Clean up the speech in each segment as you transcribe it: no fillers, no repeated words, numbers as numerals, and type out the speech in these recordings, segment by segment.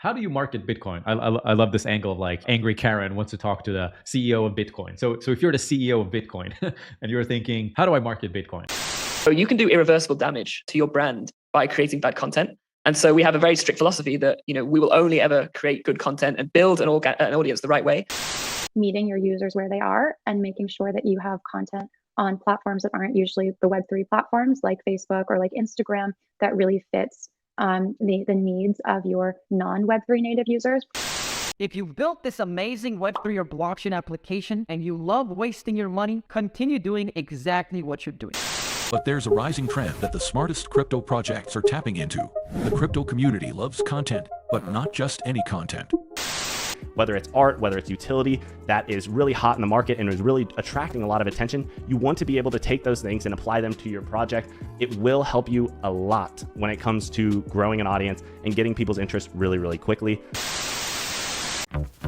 How do you market Bitcoin? I love this angle of like angry Karen wants to talk to the CEO of Bitcoin. So if you're the CEO of Bitcoin and you're thinking, how do I market Bitcoin? So you can do irreversible damage to your brand by creating bad content. And so we have a very strict philosophy that, we will only ever create good content and build an audience the right way. Meeting your users where they are and making sure that you have content on platforms that aren't usually the Web3 platforms like Facebook or like Instagram that really fits the needs of your non-Web3 native users. If you've built this amazing Web3 or blockchain application and you love wasting your money, continue doing exactly what you're doing. But there's a rising trend that the smartest crypto projects are tapping into. The crypto community loves content, but not just any content. Whether it's art, whether it's utility, that is really hot in the market and is really attracting a lot of attention, you want to be able to take those things and apply them to your project. It will help you a lot when it comes to growing an audience and getting people's interest really, really quickly.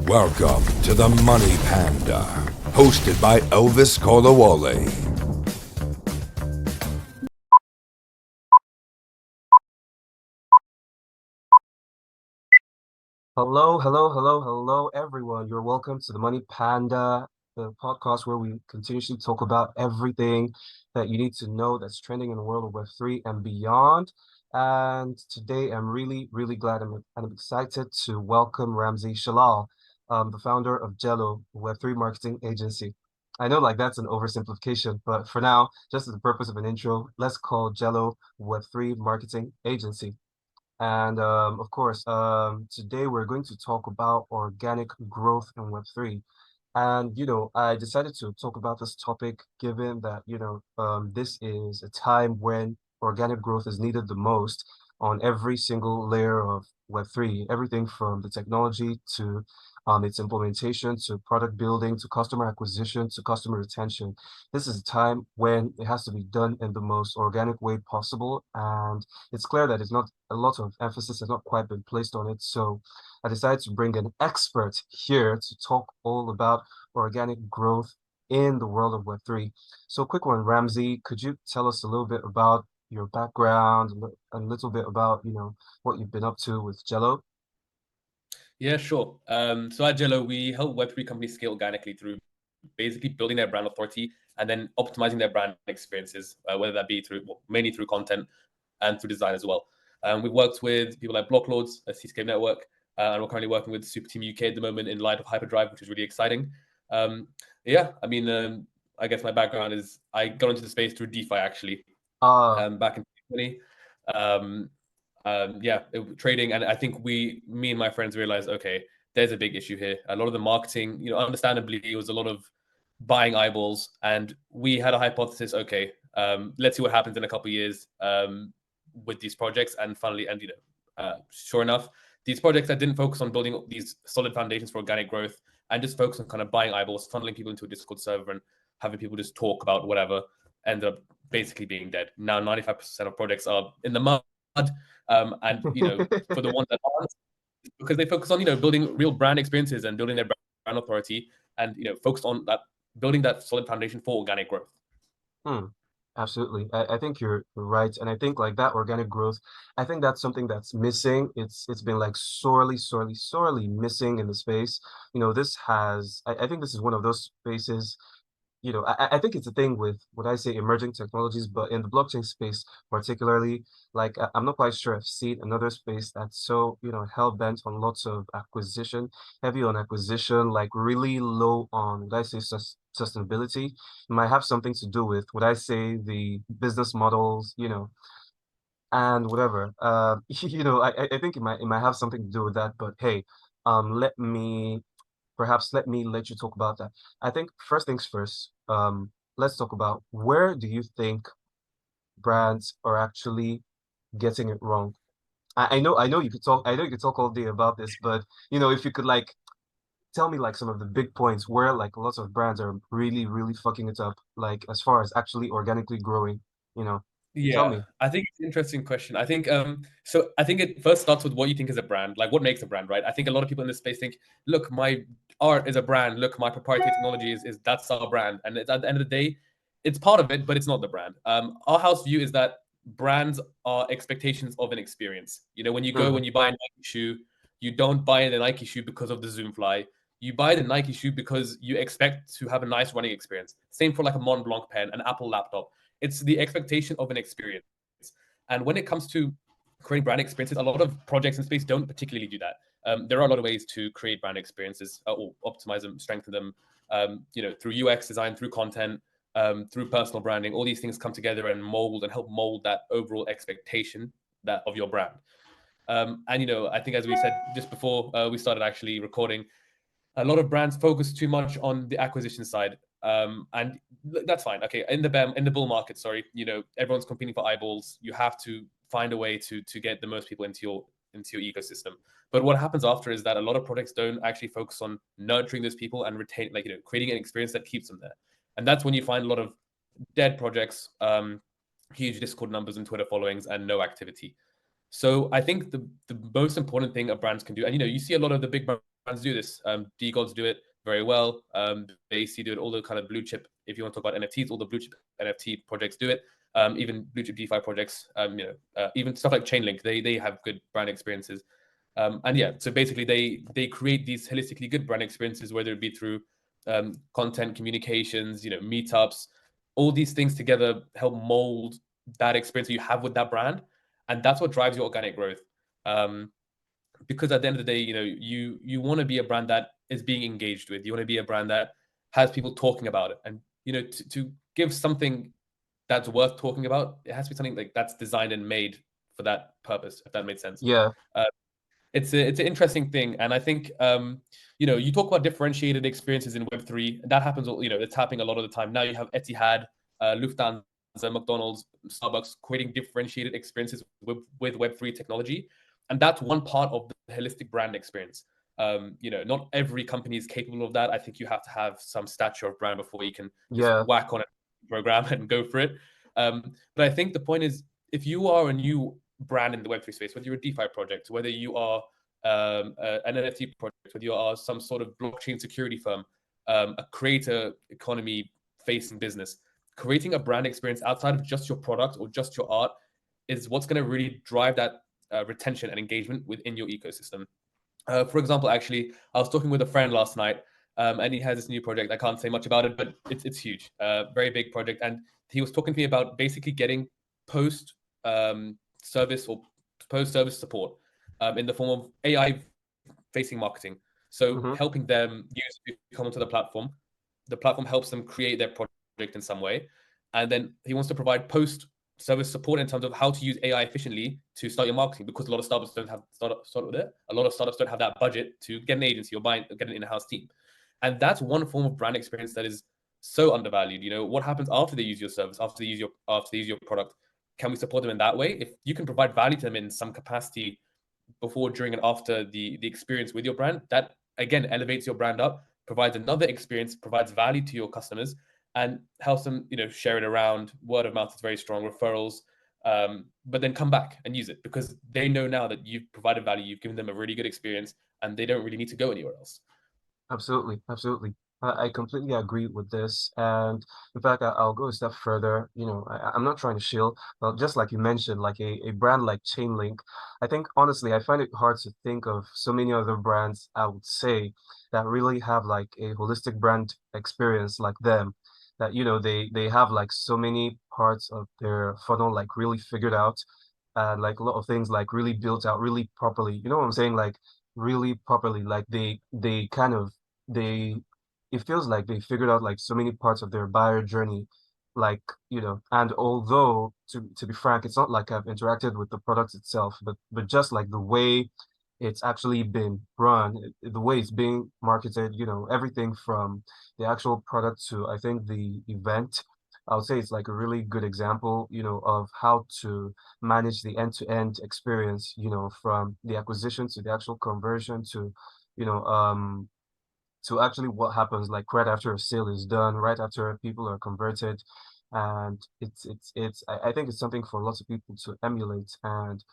Welcome to the Money Panda, hosted by Elvis Kolawole. Hello, everyone. You're welcome to the Money Panda, the podcast where we continuously talk about everything that you need to know that's trending in the world of Web3 and beyond. And today I'm really, really glad and I'm excited to welcome Ramsey Shallal, the founder of Jello, Web3 marketing agency. I know that's an oversimplification, but for now, just for the purpose of an intro, let's call Jello Web3 marketing agency. And of course, today we're going to talk about organic growth in Web3. And, I decided to talk about this topic given that, this is a time when organic growth is needed the most on every single layer of Web3, everything from the technology to its implementation, to product building, to customer acquisition, to customer retention. This is a time when it has to be done in the most organic way possible. And it's clear that a lot of emphasis has not quite been placed on it. So I decided to bring an expert here to talk all about organic growth in the world of Web3. So quick one, Ramsey, could you tell us a little bit about your background and a little bit about, what you've been up to with Jello? Yeah, sure. So at Jello, we help Web3 companies scale organically through basically building their brand authority and then optimizing their brand experiences, whether that be mainly through content and through design as well. We've worked with people like Blocklords, a Seascape network, and we're currently working with Super Team UK at the moment in light of Hyperdrive, which is really exciting. I guess my background is I got into the space through DeFi actually, back in 2020. Trading, and I think me and my friends realized, okay, there's a big issue here. A lot of the marketing, understandably, it was a lot of buying eyeballs, and we had a hypothesis. Okay, let's see what happens in a couple of years with these projects. And finally, sure enough, these projects that didn't focus on building these solid foundations for organic growth and just focus on kind of buying eyeballs, funneling people into a Discord server and having people just talk about whatever, ended up basically being dead. Now 95% of projects are in the mud. For the ones that aren't, because they focus on building real brand experiences and building their brand authority, and focused on that, building that solid foundation for organic growth. Absolutely. I think you're right. And I think that organic growth, I think that's something that's missing. It's been sorely missing in the space. I think this is one of those spaces. I think it's a thing with what I say emerging technologies, but in the blockchain space particularly, I'm not quite sure I've seen another space that's so, hell bent on lots of acquisition, heavy on acquisition, really low on what I say sustainability. It might have something to do with what I say the business models, and whatever. I think it might have something to do with that. But hey, let me let you talk about that. I think first things first, let's talk about where do you think brands are actually getting it wrong? I know you could talk all day about this, but if you could tell me some of the big points where lots of brands are really, really fucking it up, as far as actually organically growing, Tell me. I think it's an interesting question. I think so I think it first starts with what you think is a brand, what makes a brand, right? I think a lot of people in this space think, look, my art is a brand, look, my proprietary technology is that's our brand. And at the end of the day, it's part of it, but it's not the brand. Our house view is that brands are expectations of an experience. When you go, when you buy a Nike shoe, You don't buy the Nike shoe because of the Zoom Fly. You buy the Nike shoe because you expect to have a nice running experience. Same for like a Mont Blanc pen, an Apple laptop. It's the expectation of an experience. And when it comes to creating brand experiences, a lot of projects in space don't particularly do that. There are a lot of ways to create brand experiences or optimize them, strengthen them, through UX design, through content, through personal branding. All these things come together and help mold that overall expectation of your brand. I think as we said just before we started actually recording, a lot of brands focus too much on the acquisition side. And that's fine. Okay, in the bull market, everyone's competing for eyeballs. You have to find a way to get the most people into your ecosystem. But what happens after is that a lot of projects don't actually focus on nurturing those people and creating an experience that keeps them there. And that's when you find a lot of dead projects, huge Discord numbers and Twitter followings, and no activity. So I think the most important thing a brands can do, and you see a lot of the big brands do this. DGods do it very well. AC do it. All the kind of blue chip, if you want to talk about NFTs, all the blue chip NFT projects do it. Even blue chip DeFi projects, even stuff like Chainlink, they have good brand experiences. So basically they create these holistically good brand experiences, whether it be through content, communications, meetups, all these things together help mold that experience you have with that brand. And that's what drives your organic growth. Because at the end of the day, you want to be a brand that is being engaged with. You want to be a brand that has people talking about it. And, to give something that's worth talking about, it has to be something like that's designed and made for that purpose, if that made sense. Yeah. It's an interesting thing. And I think, you talk about differentiated experiences in Web3. That happens, it's happening a lot of the time. Now you have Etihad, Lufthansa, McDonald's, Starbucks creating differentiated experiences with Web3 technology. And that's one part of the holistic brand experience. Not every company is capable of that. I think you have to have some stature of brand before you can just whack on a program and go for it. But I think the point is, if you are a new brand in the Web3 space, whether you're a DeFi project, whether you are an NFT project, whether you are some sort of blockchain security firm, a creator economy facing business, creating a brand experience outside of just your product or just your art is what's going to really drive that retention and engagement within your ecosystem. For example, actually, I was talking with a friend last night, and he has this new project. I can't say much about it, but it's huge, very big project. And he was talking to me about basically getting post-service or post-service support in the form of AI-facing marketing. So helping them come onto the platform. The platform helps them create their project in some way. And then he wants to provide post-service support in terms of how to use AI efficiently to start your marketing, because a lot of startups don't have that budget to get an agency or get an in-house team. And that's one form of brand experience that is so undervalued. What happens after they use your service, after they use your product? Can we support them in that way? If you can provide value to them in some capacity before, during, and after the experience with your brand, that again elevates your brand up, provides another experience, provides value to your customers, and helps them, share it around. Word of mouth is very strong, referrals, but then come back and use it because they know now that you've provided value, you've given them a really good experience, and they don't really need to go anywhere else. Absolutely. I completely agree with this. And in fact, I'll go a step further. I'm not trying to shield, but just like you mentioned, like a brand like Chainlink, I think honestly, I find it hard to think of so many other brands, I would say, that really have like a holistic brand experience like them. That, they have like so many parts of their funnel like really figured out, and like a lot of things like really built out really properly. You know what I'm saying? Like really properly. Like they it feels like they figured out like so many parts of their buyer journey. Like, and although to be frank, it's not like I've interacted with the product itself, but just like the way it's actually been run, the way it's being marketed, everything from the actual product to, I think, the event. I would say it's like a really good example, of how to manage the end-to-end experience, from the acquisition to the actual conversion to, to actually what happens like right after a sale is done, right after people are converted. And I think it's something for lots of people to emulate. And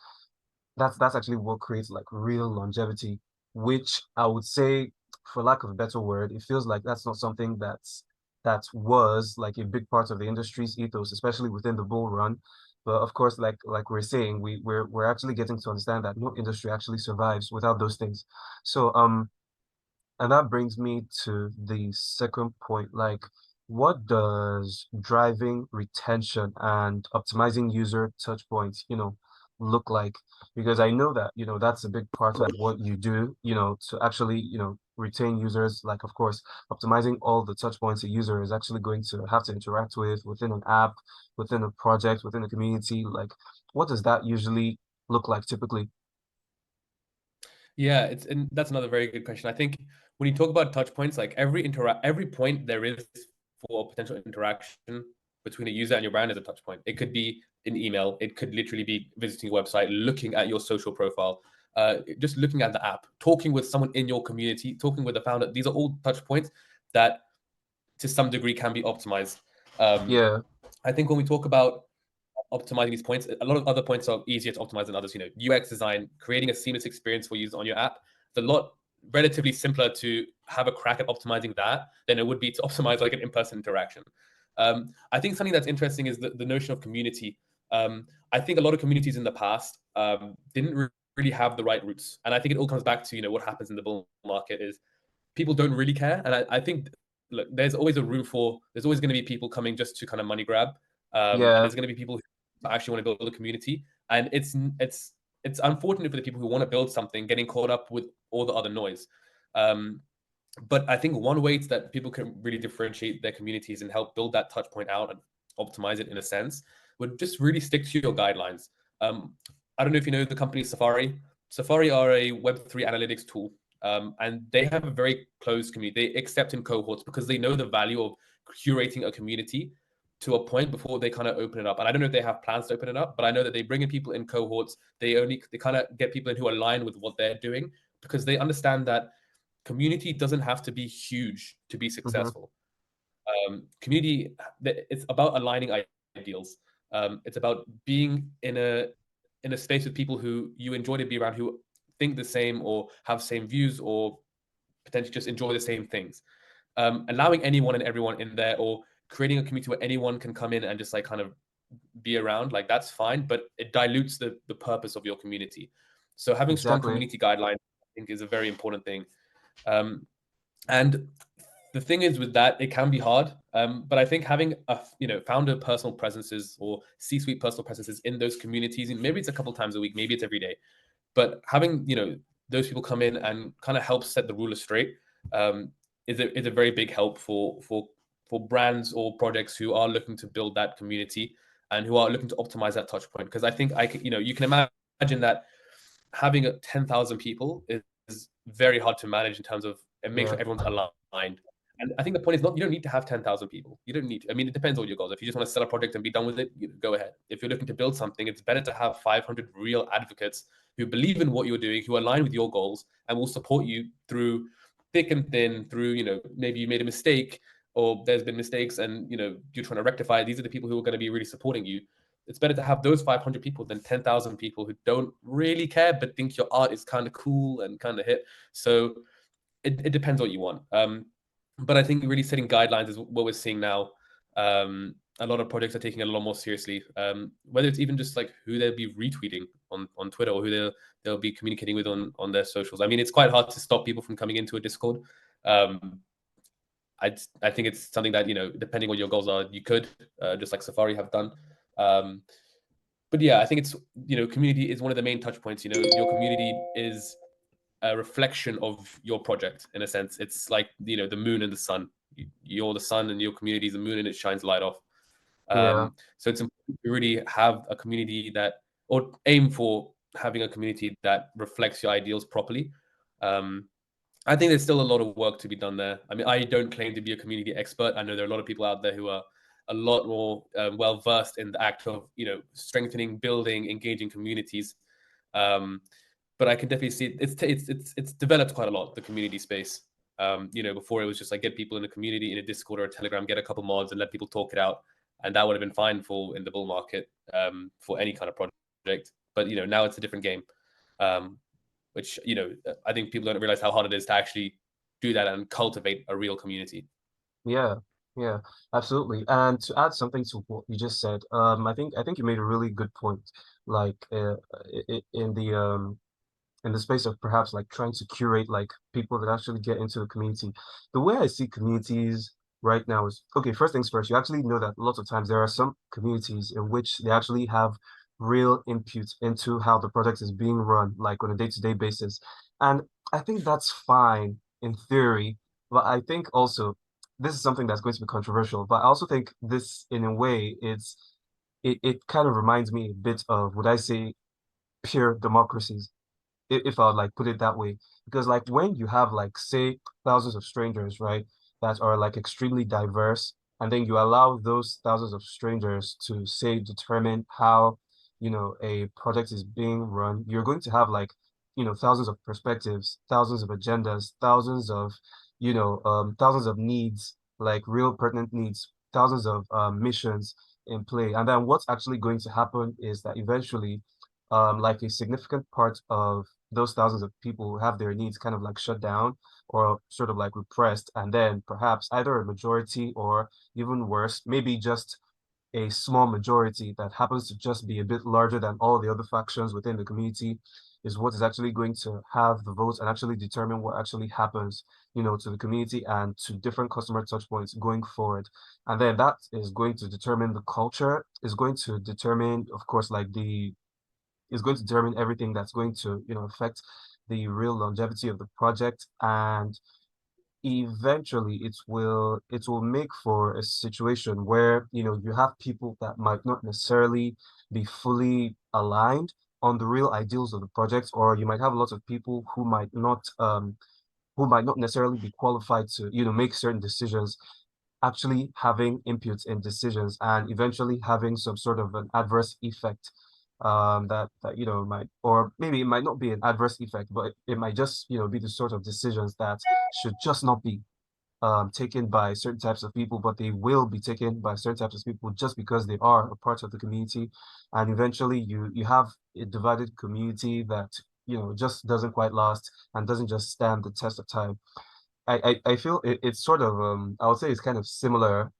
that's actually what creates like real longevity, which I would say, for lack of a better word, it feels like that's not something that was like a big part of the industry's ethos, especially within the bull run. But of course, like we're saying, we're actually getting to understand that no industry actually survives without those things. So and that brings me to the second point, like what does driving retention and optimizing user touch points, look like? Because I know that, that's a big part of what you do, to actually, retain users. Like, of course, optimizing all the touch points a user is actually going to have to interact with within an app, within a project, within a community. Like, what does that usually look like typically? Yeah, and that's another very good question. I think when you talk about touch points, like every point there is for potential interaction between a user and your brand is a touch point. It could be an email, it could literally be visiting your website, looking at your social profile, just looking at the app, talking with someone in your community, talking with the founder. These are all touch points that to some degree can be optimized. Yeah, I think when we talk about optimizing these points, a lot of other points are easier to optimize than others. UX design, creating a seamless experience for users on your app, it's a lot relatively simpler to have a crack at optimizing that than it would be to optimize like an in-person interaction. I think something that's interesting is the notion of community. I think a lot of communities in the past didn't really have the right roots, and I think it all comes back to what happens in the bull market is people don't really care, and I think look, there's always going to be people coming just to kind of money grab, and yeah, there's going to be people who actually want to build a community, and it's unfortunate for the people who want to build something getting caught up with all the other noise. But I think one way that people can really differentiate their communities and help build that touch point out and optimize it in a sense would just really stick to your guidelines. I don't know if you know the company Safari. Safari are a Web3 analytics tool, and they have a very closed community. They accept in cohorts because they know the value of curating a community to a point before they kind of open it up. And I don't know if they have plans to open it up, but I know that they bring in people in cohorts. They kind of get people in who align with what they're doing because they understand that community doesn't have to be huge to be successful. Community, it's about aligning ideals. It's about being in a space with people who you enjoy to be around, who think the same or have same views or potentially just enjoy the same things. Allowing anyone and everyone in there, or creating a community where anyone can come in and just like kind of be around, like that's fine, but it dilutes the purpose of your community. So having strong exactly. community guidelines, I think, is a very important thing. And the thing is with that, it can be hard. But I think having founder personal presences or C-suite personal presences in those communities, and maybe it's a couple times a week, maybe it's every day, but having those people come in and kind of help set the ruler straight is a very big help for brands or projects who are looking to build that community and who are looking to optimize that touch point. Because I think you can imagine that having 10,000 people is very hard to manage in terms of and make sure everyone's aligned. And I think the point is not, you don't need to have 10,000 people. You don't need to. I mean, it depends on your goals. If you just want to sell a project and be done with it, go ahead. If you're looking to build something, it's better to have 500 real advocates who believe in what you're doing, who align with your goals and will support you through thick and thin, through, maybe you made a mistake or there's been mistakes and, you're trying to rectify it. These are the people who are going to be really supporting you. It's better to have those 500 people than 10,000 people who don't really care, but think your art is kind of cool and kind of hit. So it depends what you want. But I think really setting guidelines is what we're seeing now. A lot of projects are taking it a lot more seriously, whether it's even just like who they'll be retweeting on Twitter or who they'll be communicating with on their socials. I mean, it's quite hard to stop people from coming into a Discord. I think it's something that, depending on your goals are, you could, just like Safari have done. But yeah, I think it's, community is one of the main touch points. Your community is a reflection of your project in a sense. It's like, the moon and the sun. You're the sun and your community is the moon and it shines light off. So it's important to really have a community that, or aim for having a community that reflects your ideals properly. I think there's still a lot of work to be done there. I mean, I don't claim to be a community expert. I know there are a lot of people out there who are a lot more well versed in the act of strengthening, building, engaging communities. But I can definitely see it's developed quite a lot, the community space. Before it was just like get people in a community, in a Discord or a Telegram, get a couple mods and let people talk it out, and that would have been fine for in the bull market for any kind of project. But now it's a different game. Which I think people don't realize how hard it is to actually do that and cultivate a real community. Yeah, Yeah, absolutely. And to add something to what you just said, I think you made a really good point. Like in the space of perhaps like trying to curate like people that actually get into the community. The way I see communities right now is okay, first things first, you actually know that lots of times there are some communities in which they actually have real input into how the project is being run, like on a day-to-day basis. And I think that's fine in theory, but I think also this is something that's going to be controversial, but I also think this in a way it kind of reminds me a bit of, would I say, pure democracies, if I would like put it that way. Because like when you have like say thousands of strangers, right, that are like extremely diverse, and then you allow those thousands of strangers to say determine how, a project is being run, you're going to have like, thousands of perspectives, thousands of agendas, thousands of needs, like real pertinent needs, thousands of missions in play. And then what's actually going to happen is that eventually like a significant part of those thousands of people have their needs kind of like shut down or sort of like repressed, and then perhaps either a majority or even worse, maybe just a small majority that happens to just be a bit larger than all the other factions within the community is what is actually going to have the votes and actually determine what actually happens, to the community and to different customer touch points going forward. And then that is going to determine the culture, is going to determine, of course, like the is going to determine everything that's going to, affect the real longevity of the project. And eventually it will make for a situation where, you have people that might not necessarily be fully aligned on the real ideals of the project, or you might have lots of people who might not necessarily be qualified to, make certain decisions, actually having inputs in decisions and eventually having some sort of an adverse effect, that might, or maybe it might not be an adverse effect, but it might just, be the sort of decisions that should just not be taken by certain types of people, but they will be taken by certain types of people just because they are a part of the community. And eventually you have a divided community that, just doesn't quite last and doesn't just stand the test of time. I feel it's sort of I would say it's kind of similar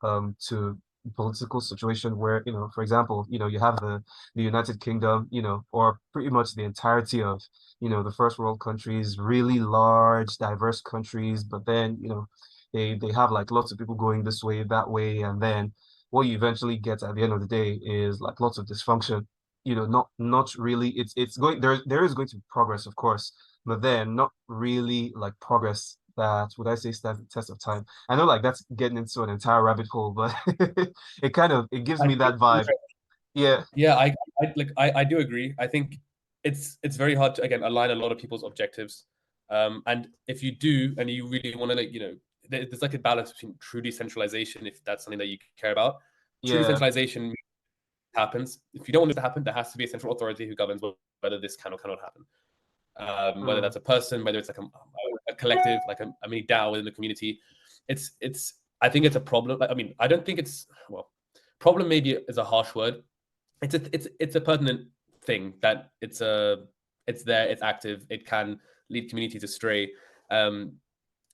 to political situation where, for example, you have the United Kingdom, or pretty much the entirety of, the first world countries, really large diverse countries, but then, they have like lots of people going this way, that way, and then what you eventually get at the end of the day is like lots of dysfunction. Not really, it's going there is going to be progress, of course, but then not really like progress that, would I say, stands the test of time. I know like that's getting into an entire rabbit hole, but it gives I me that vibe. Yeah. Yeah, I do agree. I think it's very hard to again align a lot of people's objectives. And if you do, and you really want to there's like a balance between true decentralization, if that's something that you care about. True Yeah. decentralization happens. If you don't want this to happen, there has to be a central authority who governs whether this can or cannot happen. Whether that's a person, whether it's like a collective, like a mini DAO within the community. It's I think it's a problem. I mean, I don't think it's problem maybe is a harsh word. It's a pertinent thing that it's there, it's active, it can lead communities astray,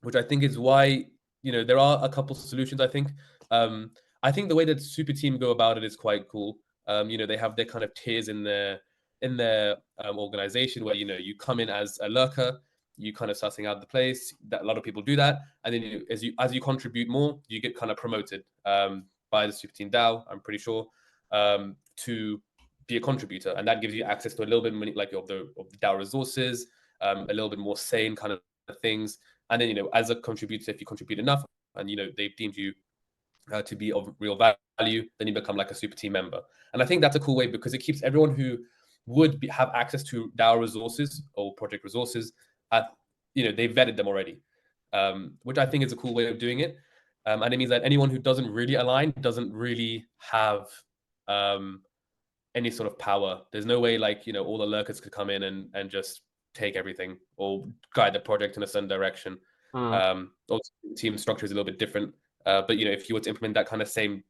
which I think is why there are a couple solutions. I think the way that Super Team go about it is quite cool. They have their kind of tiers in their organization where you come in as a lurker, you kind of sussing out the place. That a lot of people do that, and then as you contribute more, you get kind of promoted by the Super Team DAO, I'm pretty sure, to be a contributor, and that gives you access to a little bit more, like of the DAO resources, a little bit more sane kind of things. And then as a contributor, if you contribute enough, and they've deemed you to be of real value, then you become like a Super Team member. And I think that's a cool way because it keeps everyone who would have access to DAO resources or project resources they've vetted them already, which I think is a cool way of doing it. And it means that anyone who doesn't really align doesn't really have any sort of power. There's no way like all the lurkers could come in and just take everything or guide the project in a certain direction. Also, team structure is a little bit different, but if you were to implement that kind of same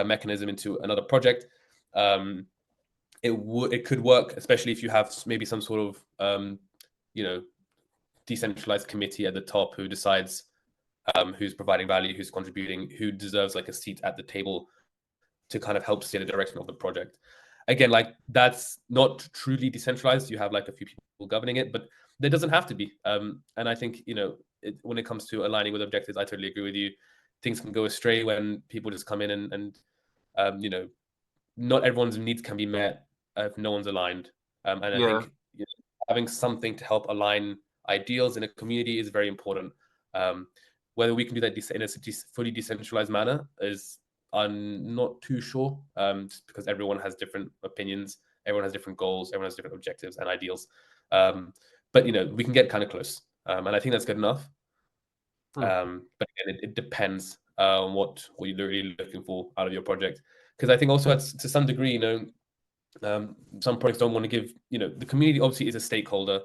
mechanism into another project, it could work, especially if you have maybe some sort of decentralized committee at the top who decides who's providing value, who's contributing, who deserves like a seat at the table to kind of help steer the direction of the project. Again, like that's not truly decentralized. You have like a few people governing it, but there doesn't have to be. And I think, when it comes to aligning with objectives, I totally agree with you. Things can go astray when people just come in and not everyone's needs can be met if no one's aligned. And I think having something to help align ideals in a community is very important. Whether we can do that in a fully decentralized manner is, I'm not too sure, just because everyone has different opinions, everyone has different goals, everyone has different objectives and ideals. But we can get kind of close, and I think that's good enough. But again, it depends on what you're really looking for out of your project. Because I think also to some degree, some projects don't want to give, the community obviously is a stakeholder,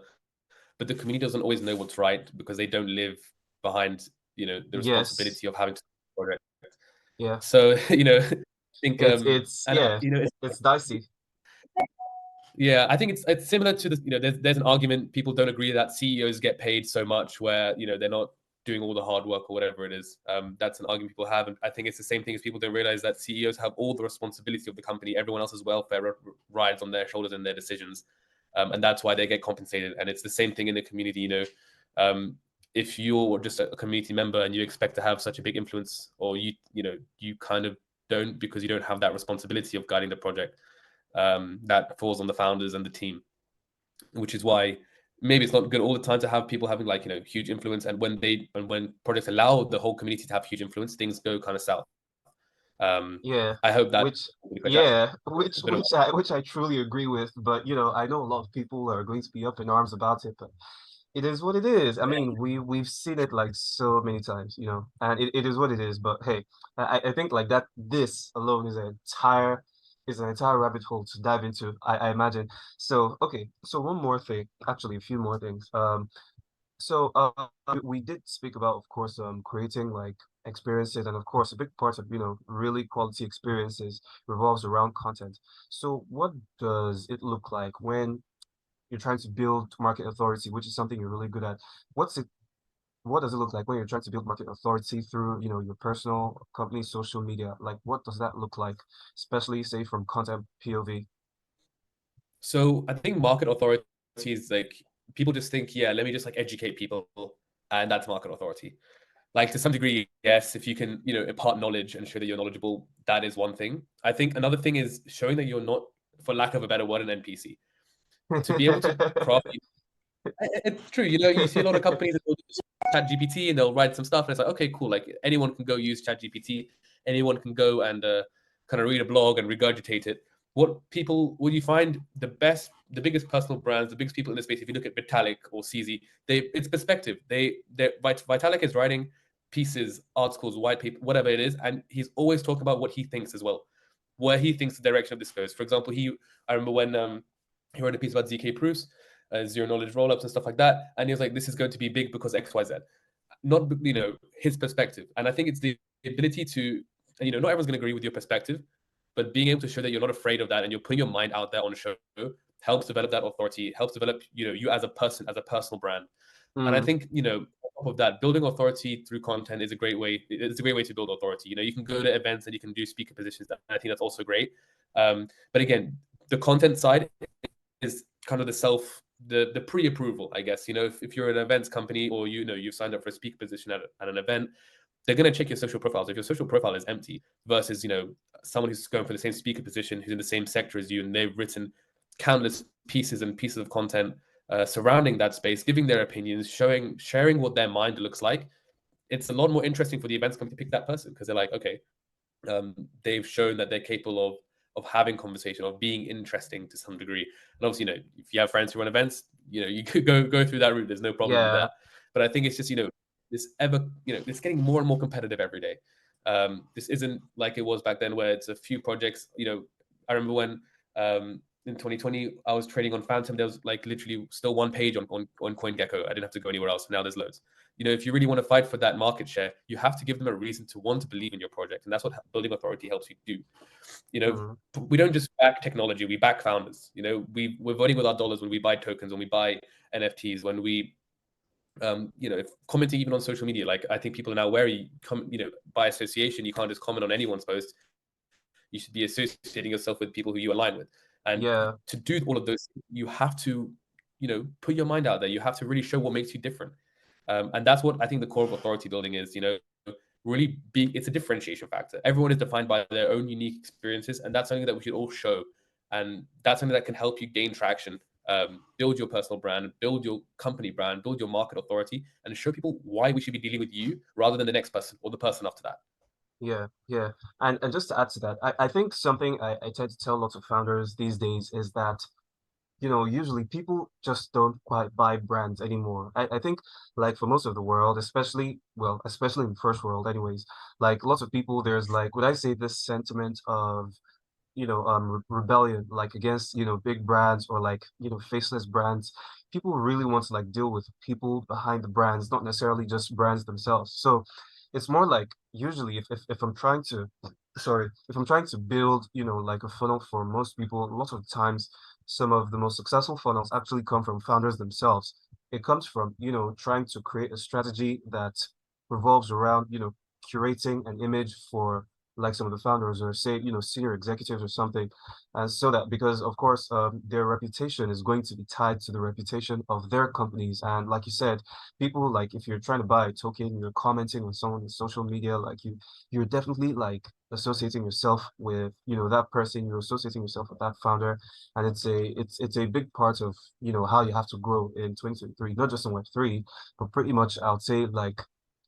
but the community doesn't always know what's right because they don't live behind, the responsibility of having to project. Yeah. So, I think it's dicey. Yeah, I think it's similar to the, there's an argument people don't agree that CEOs get paid so much where, they're not doing all the hard work or whatever it is. That's an argument people have. And I think it's the same thing as people don't realize that CEOs have all the responsibility of the company. Everyone else's welfare rides on their shoulders and their decisions. And that's why they get compensated. And it's the same thing in the community, if you're just a community member and you expect to have such a big influence, or you kind of don't, because you don't have that responsibility of guiding the project, that falls on the founders and the team, which is why maybe it's not good all the time to have people having huge influence. And when projects allow the whole community to have huge influence, things go kind of south. I hope that which I truly agree with. But I know a lot of people are going to be up in arms about it, but it is what it is. I mean, we've seen it like so many times, and it is what it is. But hey, I think like that this alone is an entire rabbit hole to dive into, I imagine. So okay, so one more thing, actually a few more things. So we did speak about, of course, creating like experiences, and of course a big part of really quality experiences revolves around content. So what does it look like when you're trying to build market authority, which is something you're really good at? What does it look like when you're trying to build market authority through your personal company social media? Like, what does that look like, especially say from content POV? So I think market authority is like, people just think, let me just like educate people, and that's market authority. Like, to some degree, yes, if you can impart knowledge and show that you're knowledgeable, that is one thing. I think another thing is showing that you're not, for lack of a better word, an NPC. To be able to craft, it's true. You see a lot of companies that will use ChatGPT and they'll write some stuff, and it's like, okay, cool. Like, anyone can go use ChatGPT. Anyone can go and kind of read a blog and regurgitate it. What you find the biggest personal brands, the biggest people in the space, if you look at Vitalik or CZ, it's perspective. Vitalik is writing pieces, articles, white paper, whatever it is, and he's always talking about what he thinks as well, where he thinks the direction of this goes. For example, I remember when he wrote a piece about ZK proofs, zero knowledge rollups and stuff like that, and he was like, this is going to be big because XYZ. Not his perspective. And I think it's the ability to, not everyone's going to agree with your perspective, but being able to show that you're not afraid of that and you're putting your mind out there on a show helps develop that authority, helps develop you as a person, as a personal brand. And I think on top of that, building authority through content is a great way. It's a great way to build authority. You can go to events and you can do speaker positions. And I think that's also great. But again, the content side is kind of the pre-approval, I guess. If you're an events company or you've signed up for a speaker position at an event, they're going to check your social profiles. If your social profile is empty versus someone who's going for the same speaker position, who's in the same sector as you, and they've written countless pieces of content surrounding that space, giving their opinions, sharing what their mind looks like, it's a lot more interesting for the events company to pick that person, because they're like, okay, they've shown that they're capable of having conversation, of being interesting to some degree. And obviously, if you have friends who run events, you could go through that route. There's no problem with that. But I think it's just, it's getting more and more competitive every day. This isn't like it was back then, where it's a few projects. I remember when in 2020 I was trading on Phantom, there was like literally still one page on CoinGecko. I didn't have to go anywhere else. Now there's loads. If you really want to fight for that market share, you have to give them a reason to want to believe in your project, and that's what building authority helps you do. We don't just back technology; we back founders. We're voting with our dollars when we buy tokens, when we buy NFTs, when we if commenting even on social media, like I think people are now wary, by association, you can't just comment on anyone's post. You should be associating yourself with people who you align with. And to do all of those, you have to, put your mind out there. You have to really show what makes you different. And that's what I think the core of authority building is, really it's a differentiation factor. Everyone is defined by their own unique experiences. And that's something that we should all show. And that's something that can help you gain traction, build your personal brand, build your company brand, build your market authority, and show people why we should be dealing with you rather than the next person or the person after that. Yeah. And just to add to that, I think something I tend to tell lots of founders these days is that, usually people just don't quite buy brands anymore. I think like for most of the world, especially in the first world anyways, like lots of people, there's like, would I say this sentiment of, rebellion, like against, big brands or like, faceless brands. People really want to like deal with people behind the brands, not necessarily just brands themselves. So it's more like usually if I'm trying to, if I'm trying to build, like a funnel for most people, a lot of times some of the most successful funnels actually come from founders themselves. It comes from, trying to create a strategy that revolves around, curating an image for like some of the founders or say, senior executives or something. And so that because of course their reputation is going to be tied to the reputation of their companies. And like you said, people like if you're trying to buy a token, you're commenting on someone on social media, like you're definitely like associating yourself with, that person, you're associating yourself with that founder. And it's a big part of, how you have to grow in 2023, not just in Web3, but pretty much I would say like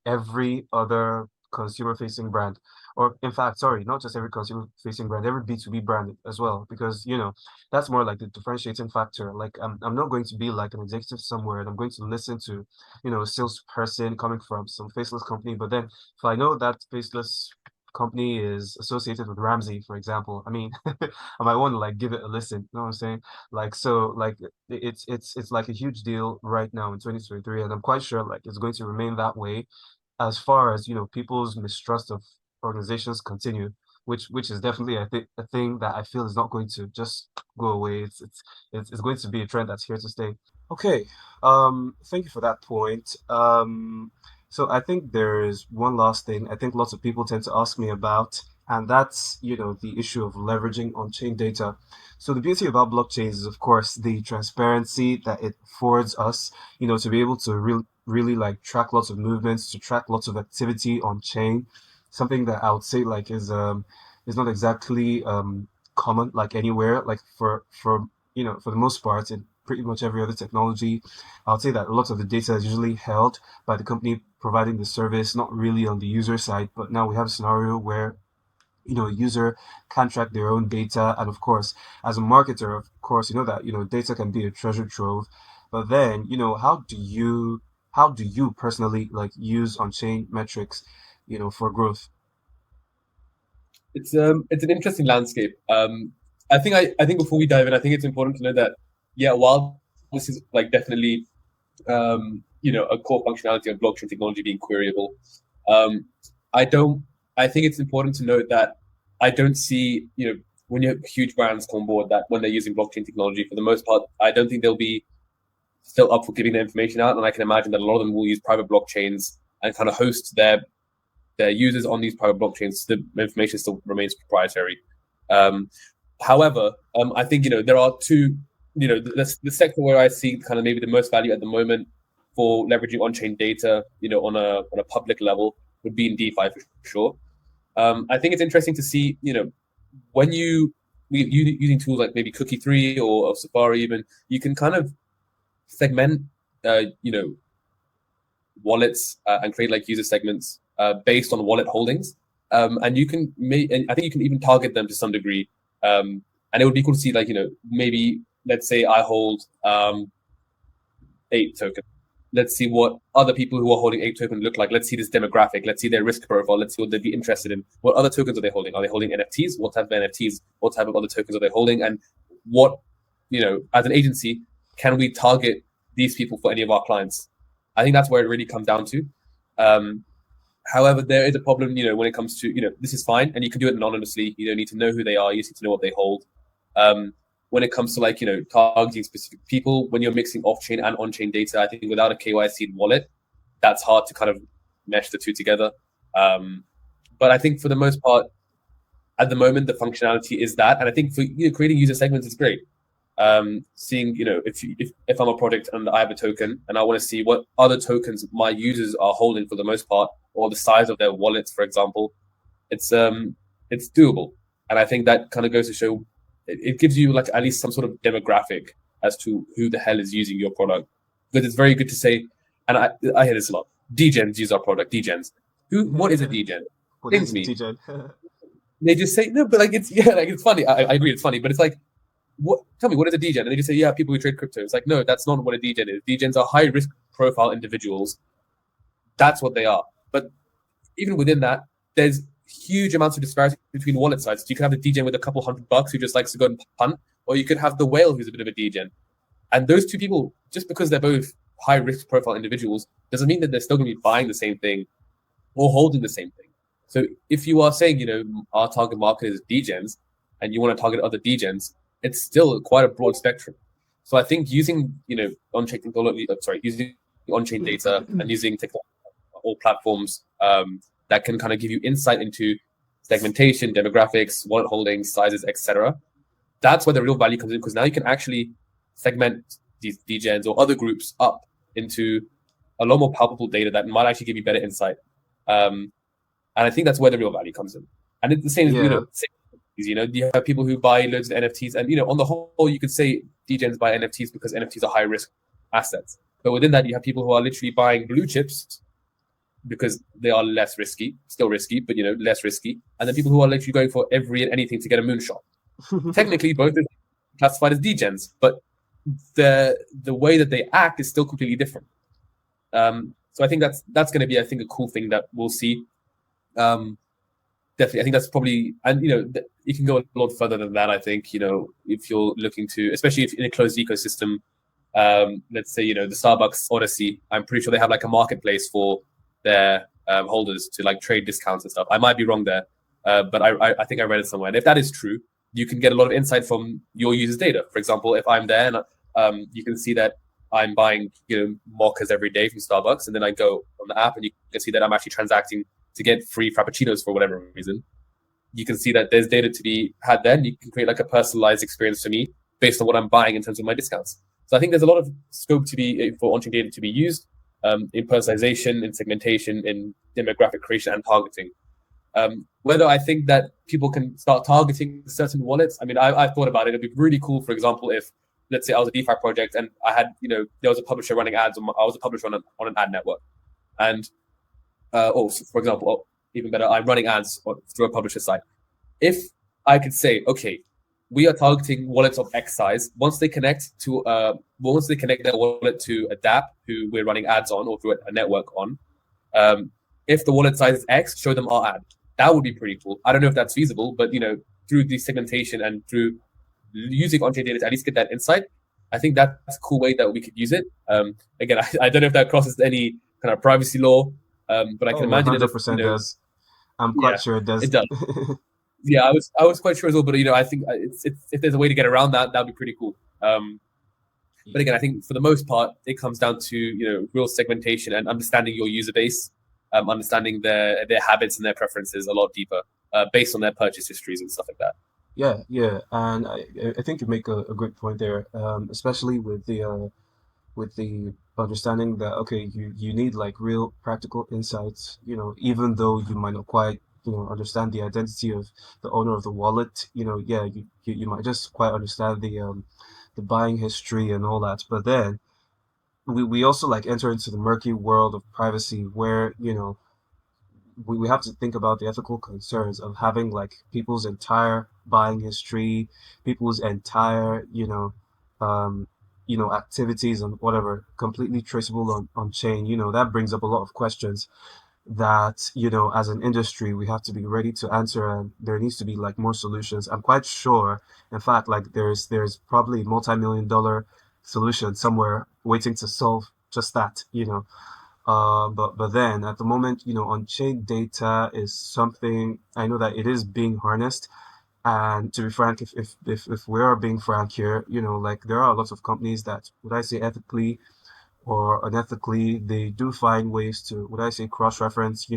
every other consumer facing brand, or in fact, sorry, not just every consumer facing brand, every B2B brand as well, because, that's more like the differentiating factor. Like I'm not going to be like an executive somewhere and I'm going to listen to, a salesperson coming from some faceless company. But then if I know that faceless company is associated with Ramsey, for example, I mean, I might want to like give it a listen. You know what I'm saying? Like, so like it's like a huge deal right now in 2023. And I'm quite sure like it's going to remain that way as far as people's mistrust of organizations continue, which is definitely I think a thing that I feel is not going to just go away. It's going to be a trend that's here to stay. Okay, thank you for that point. So I think there is one last thing I think lots of people tend to ask me about, and that's the issue of leveraging on-chain data. So the beauty about blockchains is, of course, the transparency that it affords us, to be able to really like track lots of movements, to track lots of activity on chain. Something that I would say like is not exactly common like anywhere. Like for for the most part in pretty much every other technology, I would say that a lot of the data is usually held by the company providing the service, not really on the user side. But now we have a scenario where a user can track their own data. And of course, as a marketer, of course, that, data can be a treasure trove. But then, how do you personally like use on-chain metrics, for growth? It's an interesting landscape. I think before we dive in, I think it's important to know that, while this is like definitely, a core functionality of blockchain technology being queryable, I think it's important to note that I don't see, when you have huge brands come on board, that when they're using blockchain technology, for the most part, I don't think they'll be still up for giving their information out. And I can imagine that a lot of them will use private blockchains and kind of host their users on these private blockchains. The information still remains proprietary. However, I think, there are two, the sector where I see kind of maybe the most value at the moment for leveraging on-chain data, on a public level would be in DeFi for sure. I think it's interesting to see, when using tools like maybe Cookie 3 or Safari even, you can kind of segment, wallets and create like user segments based on wallet holdings. And you can and I think you can even target them to some degree. And it would be cool to see like, maybe let's say I hold 8 tokens. Let's see what other people who are holding 8 tokens look like. Let's see this demographic. Let's see their risk profile. Let's see what they'd be interested in. What other tokens are they holding? Are they holding NFTs? What type of NFTs? What type of other tokens are they holding? And what, as an agency, can we target these people for any of our clients? I think that's where it really comes down to. However, there is a problem, when it comes to, this is fine and you can do it anonymously. You don't need to know who they are. You just need to know what they hold. when it comes to like, targeting specific people, when you're mixing off-chain and on-chain data, I think without a KYC wallet, that's hard to kind of mesh the two together. But I think for the most part, at the moment, the functionality is that. And I think for creating user segments is great. Seeing, if I'm a project and I have a token and I want to see what other tokens my users are holding for the most part, or the size of their wallets, for example, it's doable. And I think that kind of goes to show it gives you like at least some sort of demographic as to who the hell is using your product. Because it's very good to say, and I hear this a lot, degens use our product, degens. What is a degen? Things me. They just say, no, but like it's funny. I agree it's funny, but it's like, tell me, what is a degen? And they just say, yeah, people who trade crypto. It's like, no, that's not what a degen is. Degens are high risk profile individuals. That's what they are. But even within that, there's huge amounts of disparity between wallet sizes. You can have the degen with a couple $100 who just likes to go and punt, or you could have the whale who's a bit of a degen. And those two people, just because they're both high risk profile individuals, doesn't mean that they're still going to be buying the same thing or holding the same thing. So if you are saying, our target market is degens and you want to target other degens, it's still quite a broad spectrum. So I think using, on-chain technology, using on-chain data and using technology or platforms that can kind of give you insight into segmentation, demographics, wallet holdings, sizes, etc. That's where the real value comes in, because now you can actually segment these degens or other groups up into a lot more palpable data that might actually give you better insight. And I think that's where the real value comes in. And it's the same as, you have people who buy loads of NFTs, and on the whole, you could say degens buy NFTs because NFTs are high risk assets. But within that, you have people who are literally buying blue chips because they are less risky, still risky, but less risky. And then people who are literally going for every and anything to get a moonshot. Technically, both are classified as degens, but the way that they act is still completely different. So I think that's going to be, a cool thing that we'll see. Definitely, I think that's probably, and you can go a lot further than that. I think if you're looking to, especially if in a closed ecosystem, let's say the Starbucks Odyssey, I'm pretty sure they have like a marketplace for their holders to like trade discounts and stuff. I might be wrong there, but I think I read it somewhere. And if that is true, you can get a lot of insight from your users' data. For example, if I'm there and you can see that I'm buying mochas every day from Starbucks, and then I go on the app and you can see that I'm actually transacting to get free frappuccinos for whatever reason. You can see that there's data to be had there, and you can create like a personalized experience for me based on what I'm buying in terms of my discounts. So I think there's a lot of scope for on-chain data to be used in personalization, in segmentation, in demographic creation and targeting. Whether I think that people can start targeting certain wallets, I've thought about it. It'd be really cool, for example, if, let's say I was a DeFi project and I had, there was a publisher running ads, I was a publisher on an ad network. And, for example, even better, I'm running ads through a publisher site. If I could say, okay, we are targeting wallets of X size. Once they connect their wallet to a dApp who we're running ads on, or through a network on, if the wallet size is X, show them our ad. That would be pretty cool. I don't know if that's feasible, but through the segmentation and through using on-chain data to at least get that insight, I think that's a cool way that we could use it. Again, I don't know if that crosses any kind of privacy law, but I can imagine 100% does. I'm quite sure it does. It does. Yeah, I was quite sure as well, but I think it's if there's a way to get around that, that'd be pretty cool. But again, I think for the most part, it comes down to real segmentation and understanding your user base, understanding their habits and their preferences a lot deeper, based on their purchase histories and stuff like that. Yeah, and I think you make a great point there, especially with the understanding that you need like real practical insights. Even though you might not quite understand the identity of the owner of the wallet, you might just quite understand the buying history and all that. But then we also like enter into the murky world of privacy where we have to think about the ethical concerns of having like people's entire buying history, people's entire activities and whatever completely traceable on chain. That brings up a lot of questions that as an industry we have to be ready to answer, and there needs to be like more solutions. I'm quite sure, in fact, like there's probably a multi-million-dollar solution somewhere waiting to solve just that. But then at the moment, on-chain data is something I know that it is being harnessed, And to be frank, if we are being frank here, like there are lots of companies that, would I say ethically or unethically, they do find ways to, would I say, cross-reference,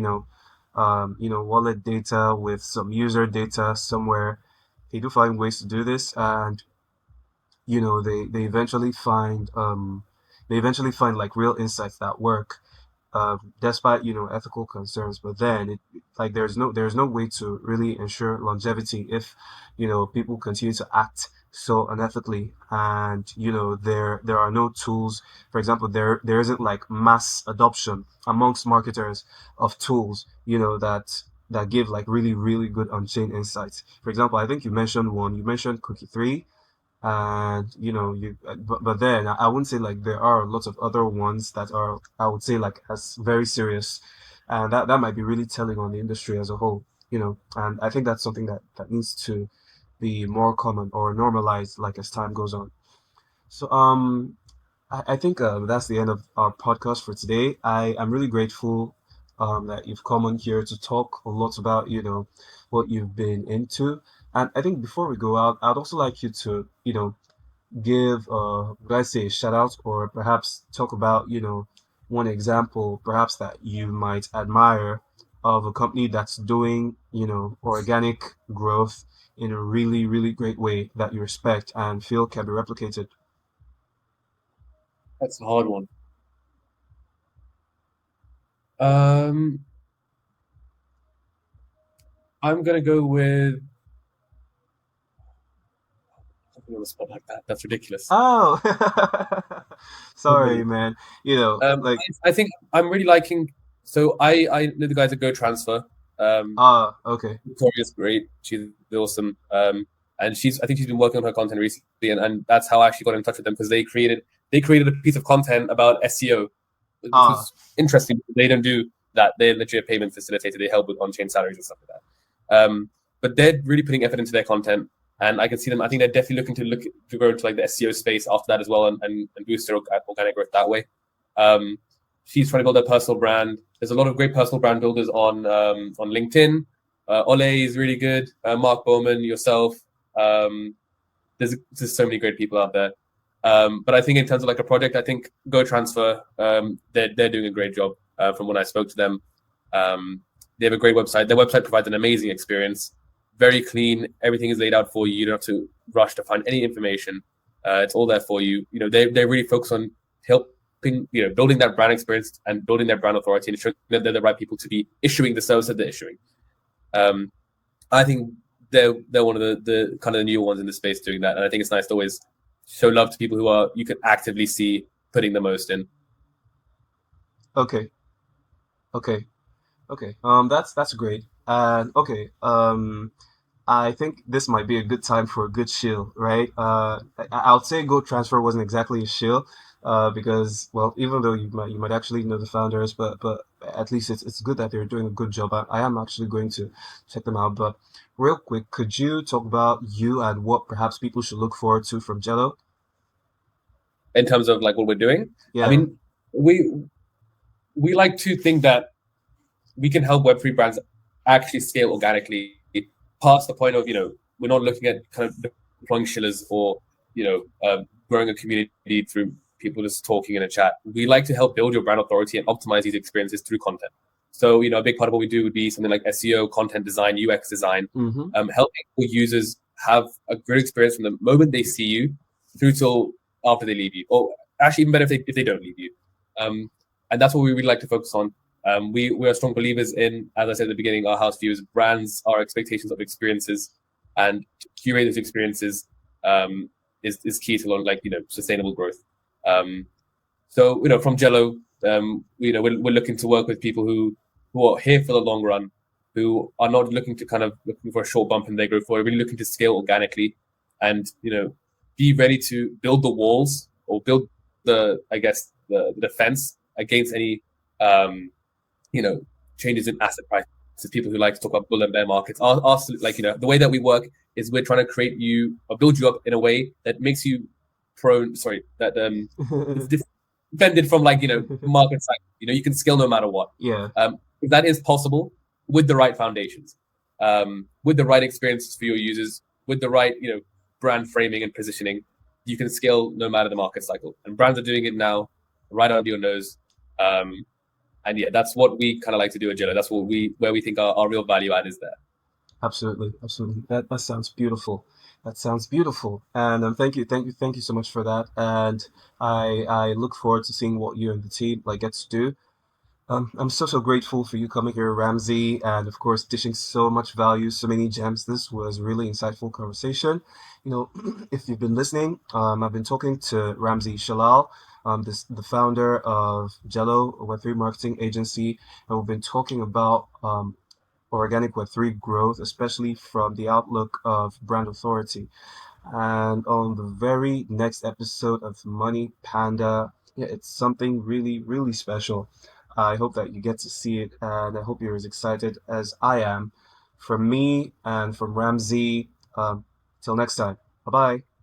wallet data with some user data somewhere. They do find ways to do this, and they eventually find like real insights that work, despite ethical concerns. But then like there's no way to really ensure longevity if people continue to act so unethically, and there are no tools. For example, there isn't like mass adoption amongst marketers of tools that give like really really good on-chain insights. For example, I think you mentioned Cookie 3, and but then I wouldn't say like there are lots of other ones that are, I would say, like as very serious, and that might be really telling on the industry as a whole. And I think that's something that needs to be more common or normalized like as time goes on. So I think that's the end of our podcast for today. I'm really grateful that you've come on here to talk a lot about what you've been into. And I think before we go out, I'd also like you to give would I say a shout out, or perhaps talk about one example perhaps that you might admire of a company that's doing organic growth in a really really great way that you respect and feel can be replicated. That's a hard one. I'm gonna go with something on the spot like that. That's ridiculous. Oh, sorry, man. Like I think I'm really liking. So I know the guys at Go Transfer. Okay. Victoria's great. She's awesome. And I think she's been working on her content recently, and that's how I actually got in touch with them, because they created a piece of content about SEO, which was interesting. They don't do that. They're literally a payment facilitator. They help with on-chain salaries and stuff like that. But they're really putting effort into their content, and I can see them. I think they're definitely looking to grow into like the SEO space after that as well, and boost their organic growth that way. She's trying to build her personal brand. There's a lot of great personal brand builders on LinkedIn. Ole is really good. Mark Bowman, yourself. There's so many great people out there. But I think in terms of like a project, I think Go Transfer, they're doing a great job. From when I spoke to them, they have a great website. Their website provides an amazing experience, very clean. Everything is laid out for you. You don't have to rush to find any information. It's all there for you. They really focus on helping, building that brand experience and building their brand authority and ensuring that they're the right people to be issuing the service that they're issuing. I think they're one of the kind of the new ones in the space doing that, and I think it's nice to always show love to people who you can actively see putting the most in. Okay. That's great. And okay, I think this might be a good time for a good shill, right? I would say Go Transfer wasn't exactly a shill, because, well, even though you might actually know the founders, but at least it's good that they're doing a good job. I am actually going to check them out. But real quick, could you talk about you and what perhaps people should look forward to from Jello? In terms of like what we're doing? Yeah. I mean, we like to think that we can help Web3 brands actually scale organically past the point of, we're not looking at kind of deploying shillers or, growing a community through people just talking in a chat. We like to help build your brand authority and optimize these experiences through content. So, a big part of what we do would be something like SEO, content design, UX design, helping users have a great experience from the moment they see you through till after they leave you, or actually even better if they don't leave you. And that's what we really like to focus on. We are strong believers in, as I said at the beginning, our house views, brands, our expectations of experiences, and curate those experiences is key to sustainable growth. So from Jello, we're looking to work with people who are here for the long run, who are not looking for a short bump in their growth, or are really looking to scale organically, and be ready to build the walls or build the defense against any changes in asset prices. People who like to talk about bull and bear markets. The way that we work is we're trying to create you or build you up in a way that makes you is defended from market cycles. You can scale no matter what. Yeah. If that is possible with the right foundations. with the right experiences for your users, with the right brand framing and positioning, you can scale no matter the market cycle. And brands are doing it now, right under your nose. And yeah, that's what we kind of like to do at Jello. That's where we think our real value add is there. Absolutely, absolutely. That sounds beautiful. That sounds beautiful. And thank you so much for that. And I look forward to seeing what you and the team get to do. I'm so grateful for you coming here, Ramsey, and of course dishing so much value, so many gems. This was really insightful conversation. If you've been listening, I've been talking to Ramsey Shallal, the founder of Jello, a Web3 marketing agency, and we've been talking about organic Web3 growth, especially from the outlook of brand authority. And on the very next episode of Money Panda, it's something really, really special. I hope that you get to see it, and I hope you're as excited as I am. From me and from Ramsey, till next time. Bye-bye.